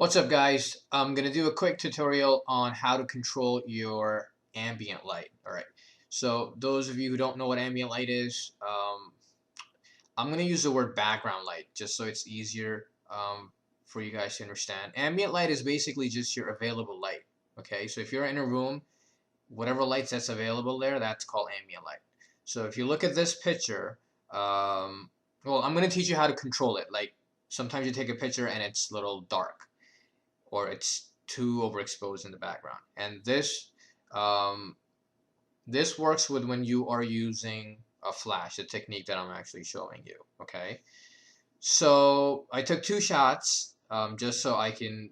What's up, guys? I'm gonna do a quick tutorial on how to control your ambient light. All right. So those of you who don't know what ambient light is, I'm gonna use the word background light just so it's easier for you guys to understand. Ambient light is basically just your available light. Okay. So if you're in a room, whatever lights that's available there, that's called ambient light. So if you look at this picture, well, I'm gonna teach you how to control it. Like sometimes you take a picture and it's a little dark or it's too overexposed in the background. And um, this works with when you are using a flash, the technique that I'm actually showing you. Okay, so I took two shots just so I can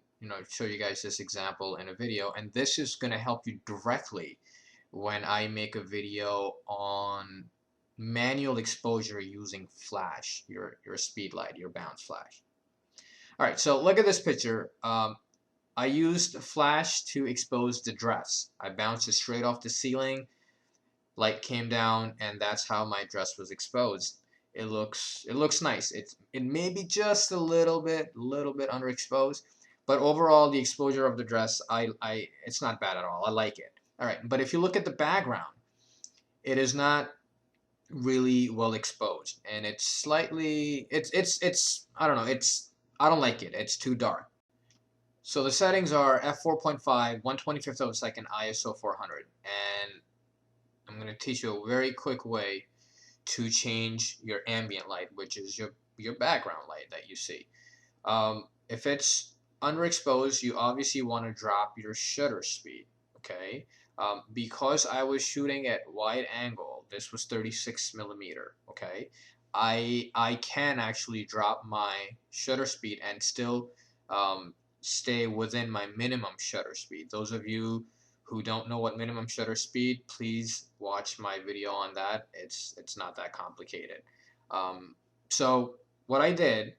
show you guys this example in a video, and this is going to help you directly when I make a video on manual exposure using flash, your speed light, your bounce flash. All right, so look at this picture. I used flash to expose the dress. I bounced it straight off the ceiling, light came down, and that's how my dress was exposed. It looks nice. It may be just a little bit underexposed, but overall the exposure of the dress, I it's not bad at all. I like it. All right, but if you look at the background, it is not really well exposed, and it's slightly it's I don't know, I don't like it. It's too dark. So the settings are f4.5, 1/25th of a second, ISO 400. And I'm going to teach you a very quick way to change your ambient light, which is your background light that you see. If it's underexposed, you obviously want to drop your shutter speed. Okay. Because I was shooting at wide angle, this was 36 millimeter. Okay. I can actually drop my shutter speed and still stay within my minimum shutter speed. Those of you who don't know what minimum shutter speed, please watch my video on that. It's not that complicated. So what I did,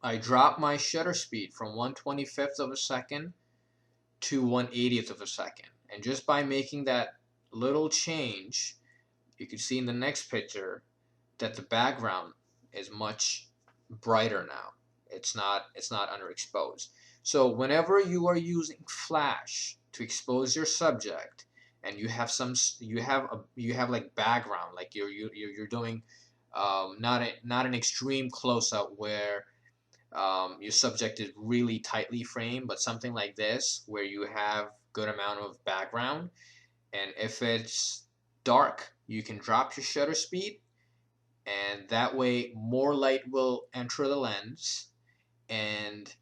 I dropped my shutter speed from 1/25th of a second to 1/80th of a second. And just by making that little change, you can see in the next picture that the background is much brighter now. It's not underexposed. So whenever you are using flash to expose your subject, and you have like background, like you're doing not an extreme close up where your subject is really tightly framed, but something like this where you have good amount of background, and if it's dark, you can drop your shutter speed, and that way more light will enter the lens, and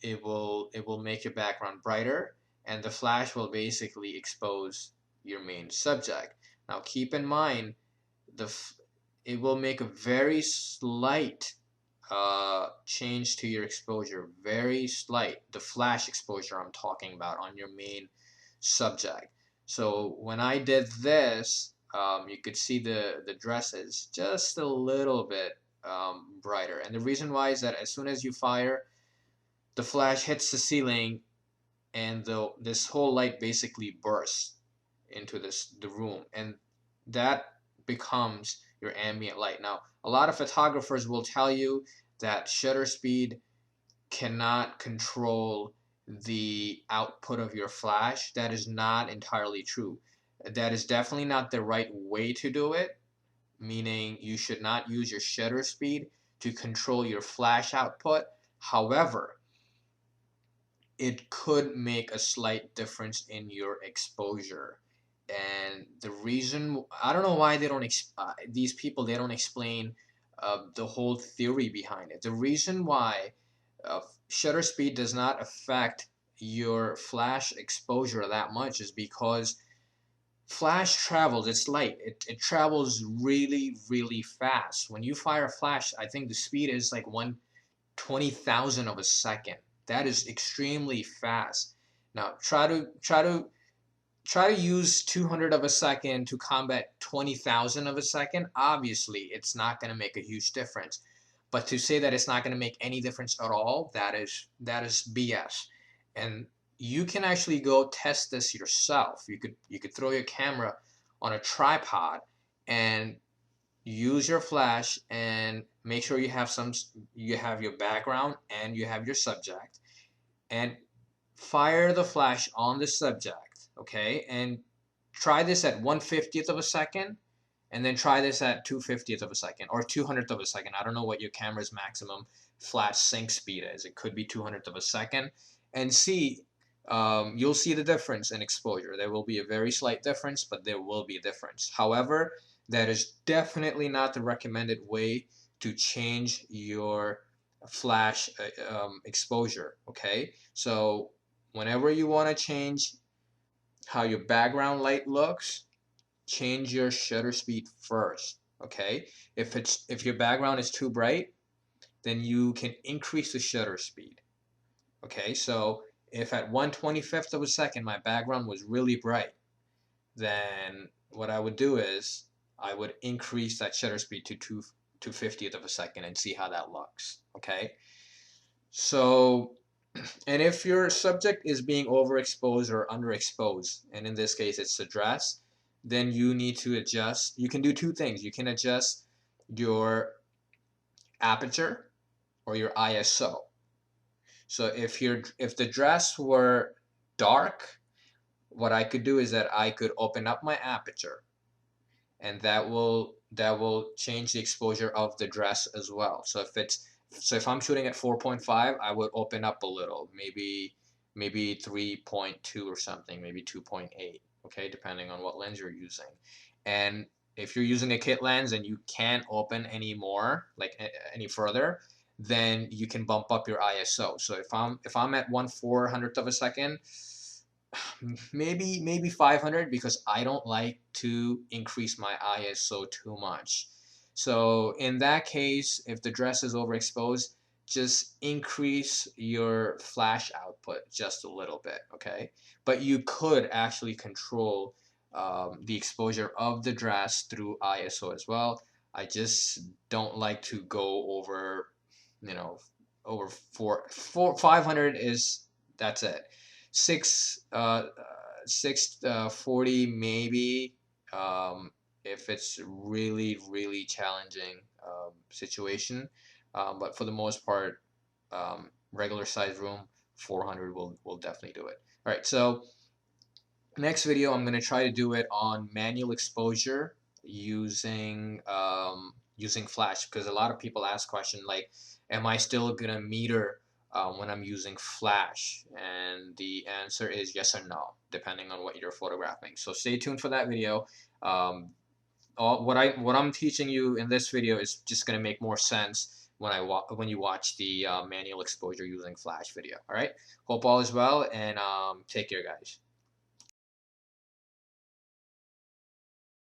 it will make your background brighter, and the flash will basically expose your main subject. Now keep in mind, the it will make a very slight change to your exposure, very slight, the flash exposure I'm talking about on your main subject. So when I did this, you could see the dress is just a little bit brighter, and the reason why is that as soon as you fire, the flash hits the ceiling, and this whole light basically bursts into the room, and that becomes your ambient light. Now, a lot of photographers will tell you that shutter speed cannot control the output of your flash. That is not entirely true. That is definitely not the right way to do it, meaning you should not use your shutter speed to control your flash output. However, it could make a slight difference in your exposure. And the reason, I don't know why they don't these people, they don't explain the whole theory behind it. The reason why shutter speed does not affect your flash exposure that much is because flash travels, it's light, it travels really fast. When you fire a flash, I think the speed is like 1/20,000 of a second. That is extremely fast. Now try to use 200 of a second to combat 20,000 of a second. Obviously, it's not going to make a huge difference. But to say that it's not going to make any difference at all, that is BS. And you can actually go test this yourself. You could throw your camera on a tripod and use your flash, and make sure you have your background and you have your subject, and fire the flash on the subject, okay? And try this at 1/50th of a second, and then try this at 2/50th of a second or 200th of a second. I don't know what your camera's maximum flash sync speed is. It could be 200th of a second, and see. You'll see the difference in exposure. There will be a very slight difference, but there will be a difference. However, that is definitely not the recommended way to change your flash exposure. Okay, so whenever you want to change how your background light looks, change your shutter speed first. Okay, if your background is too bright, then you can increase the shutter speed. Okay, so if at 1/25th of a second my background was really bright, then what I would do is I would increase that shutter speed to 2/50th of a second and see how that looks. Okay, so and if your subject is being overexposed or underexposed, and in this case it's the dress, then you need to adjust. You can do two things. You can adjust your aperture or your ISO. So if the dress were dark, what I could do is that I could open up my aperture, and that will change the exposure of the dress as well. So if I'm shooting at 4.5, I would open up a little, maybe 3.2 or something, maybe 2.8, okay, depending on what lens you're using. And if you're using a kit lens and you can't open any more, like any further, then you can bump up your ISO. So if I'm at 1/400th of a second, maybe 500, because I don't like to increase my ISO too much. So in that case, if the dress is overexposed, just increase your flash output just a little bit, okay? But you could actually control the exposure of the dress through ISO as well. I just don't like to go over, you know, over 500 is, that's it. 640 maybe, um, if it's really challenging situation, but for the most part, regular size room, 400 will definitely do it. All right, so next video I'm going to try to do it on manual exposure using flash, because a lot of people ask question like, am I still gonna meter when I'm using flash? And the answer is yes or no, depending on what you're photographing. So stay tuned for that video. um, what I'm teaching you in this video is just gonna make more sense when you watch the manual exposure using flash video. All right, hope all is well, and take care, guys.